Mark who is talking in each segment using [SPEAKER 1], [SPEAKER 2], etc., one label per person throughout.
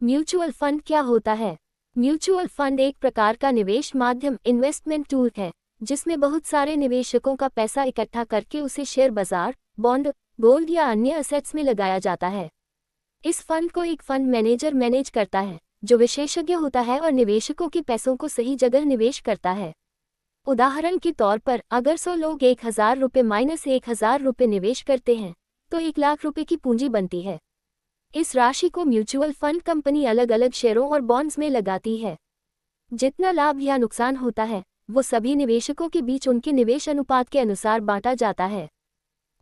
[SPEAKER 1] Mutual fund क्या होता है? म्यूचुअल फंड एक प्रकार का निवेश माध्यम इन्वेस्टमेंट टूल है जिसमें बहुत सारे निवेशकों का पैसा इकट्ठा करके उसे शेयर बाजार, बॉन्ड, गोल्ड या अन्य असेट्स में लगाया जाता है। इस फंड को एक फंड मैनेजर मैनेज करता है जो विशेषज्ञ होता है और निवेशकों के पैसों को सही जगह निवेश करता है। उदाहरण के तौर पर अगर 100 लोग 1000 रुपये माइनस 1000 रुपये निवेश करते हैं तो 1 लाख रुपये की पूंजी बनती है। इस राशि को म्यूचुअल फंड कंपनी अलग अलग शेयरों और बॉन्ड्स में लगाती है। जितना लाभ या नुकसान होता है वो सभी निवेशकों के बीच उनके निवेश अनुपात के अनुसार बांटा जाता है।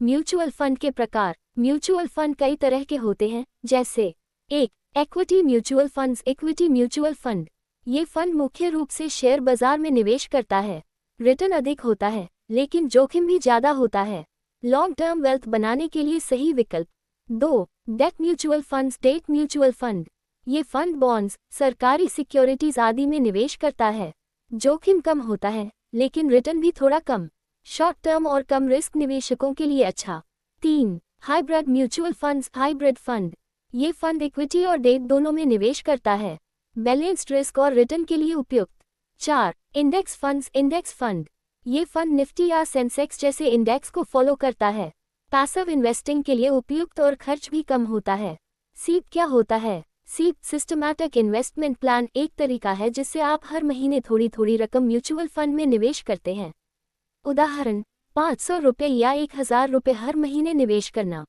[SPEAKER 1] म्यूचुअल फंड के प्रकार। म्यूचुअल फंड कई तरह के होते हैं, जैसे 1. Equity mutual funds. Equity mutual fund ये फंड मुख्य रूप से शेयर बाजार में निवेश करता है। रिटर्न अधिक होता है लेकिन जोखिम भी ज्यादा होता है। लॉन्ग टर्म वेल्थ बनाने के लिए सही विकल्प। 2. Debt mutual funds. Debt mutual fund ये फंड बॉन्ड्स, सरकारी सिक्योरिटीज आदि में निवेश करता है। जोखिम कम होता है लेकिन रिटर्न भी थोड़ा कम। शॉर्ट टर्म और कम रिस्क निवेशकों के लिए अच्छा। 3. Hybrid mutual funds. Hybrid fund ये फंड इक्विटी और डेट दोनों में निवेश करता है। बैलेंस्ड रिस्क और रिटर्न के लिए उपयुक्त। 4. Index funds. इंडेक्स फंड ये फंड निफ्टी या सेंसेक्स जैसे इंडेक्स को फॉलो करता है। पैसिव इन्वेस्टिंग के लिए उपयुक्त और खर्च भी कम होता है। सीप क्या होता है? सीप सिस्टमैटिक इन्वेस्टमेंट प्लान एक तरीका है जिससे आप हर महीने थोड़ी थोड़ी रकम म्यूचुअल फंड में निवेश करते हैं। उदाहरण 500 रुपये या 1000 रुपये हर महीने निवेश करना।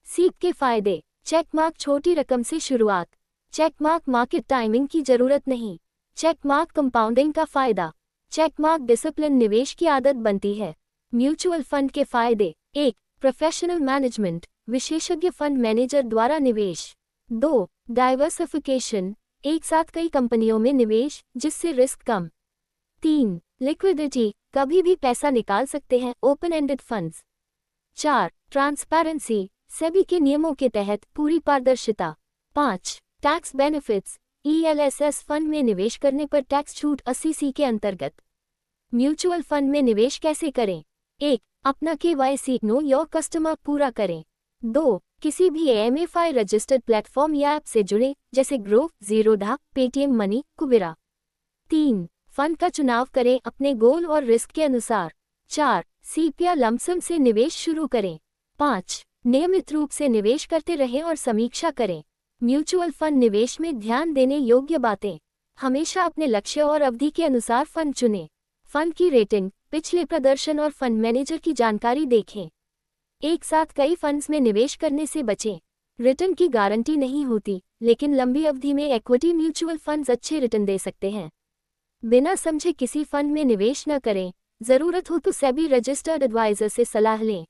[SPEAKER 1] सीप के फायदे। चेकमार्क छोटी रकम से शुरुआत। चेकमार्क मार्केट टाइमिंग की जरूरत नहीं। चेकमार्क कंपाउंडिंग का फायदा। चेकमार्क डिसिप्लिन निवेश की आदत बनती है। म्यूचुअल फंड के फायदे। 1. प्रोफेशनल मैनेजमेंट विशेषज्ञ फंड मैनेजर द्वारा निवेश। 2. डाइवर्सिफिकेशन एक साथ कई कंपनियों में निवेश जिससे रिस्क कम। 3. लिक्विडिटी कभी भी पैसा निकाल सकते हैं, open ended funds. 4. Transparency SEBI के नियमों के तहत पूरी पारदर्शिता। 5. टैक्स बेनिफिट्स ELSS फंड में निवेश करने पर टैक्स छूट 80C के अंतर्गत। म्यूचुअल फंड में निवेश कैसे करें? 1. अपना KYC नो योर कस्टमर पूरा करें। 2. किसी भी AMFI रजिस्टर्ड प्लेटफॉर्म या ऐप से जुड़े जैसे ग्रो, जीरोधा, पेटीएम मनी, कुबेरा। 3. फंड का चुनाव करें अपने गोल और रिस्क के अनुसार। 4. सीप या लमसम से निवेश शुरू करें। 5. नियमित रूप से निवेश करते रहें और समीक्षा करें। म्यूचुअल फंड निवेश में ध्यान देने योग्य बातें। हमेशा अपने लक्ष्य और अवधि के अनुसार फंड चुनें। फंड की रेटिंग, पिछले प्रदर्शन और फंड मैनेजर की जानकारी देखें। एक साथ कई फंड्स में निवेश करने से बचें। रिटर्न की गारंटी नहीं होती लेकिन लंबी अवधि में इक्विटी म्यूचुअल फंड्स अच्छे रिटर्न दे सकते हैं। बिना समझे किसी फंड में निवेश न करें। जरूरत हो तो सेबी रजिस्टर्ड एडवाइजर से सलाह लें।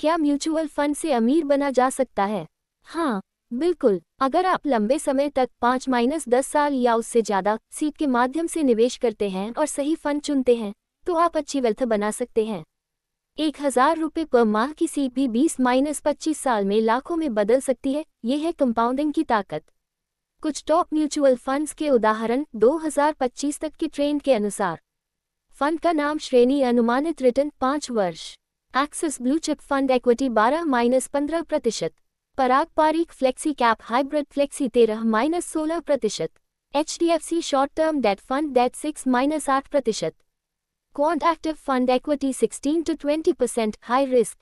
[SPEAKER 1] क्या म्यूचुअल फंड से अमीर बना जा सकता है? हाँ, बिल्कुल। अगर आप लंबे समय तक 5-10 साल या उससे ज़्यादा सीप के माध्यम से निवेश करते हैं और सही फंड चुनते हैं तो आप अच्छी वेल्थ बना सकते हैं। 1000 रुपये पर माह की सीप भी 20-25 साल में लाखों में बदल सकती है। ये है कंपाउंडिंग की ताकत। कुछ टॉप म्यूचुअल फंड्स के उदाहरण 2025 तक के ट्रेंड के अनुसार। फंड का नाम, श्रेणी, अनुमानित रिटर्न 5 वर्ष। Axis blue chip fund equity 12-15%। Parag Parikh flexi cap hybrid flexi 13-16%। HDFC short term debt fund debt 6-8%। Quant active fund equity 16-20% high risk.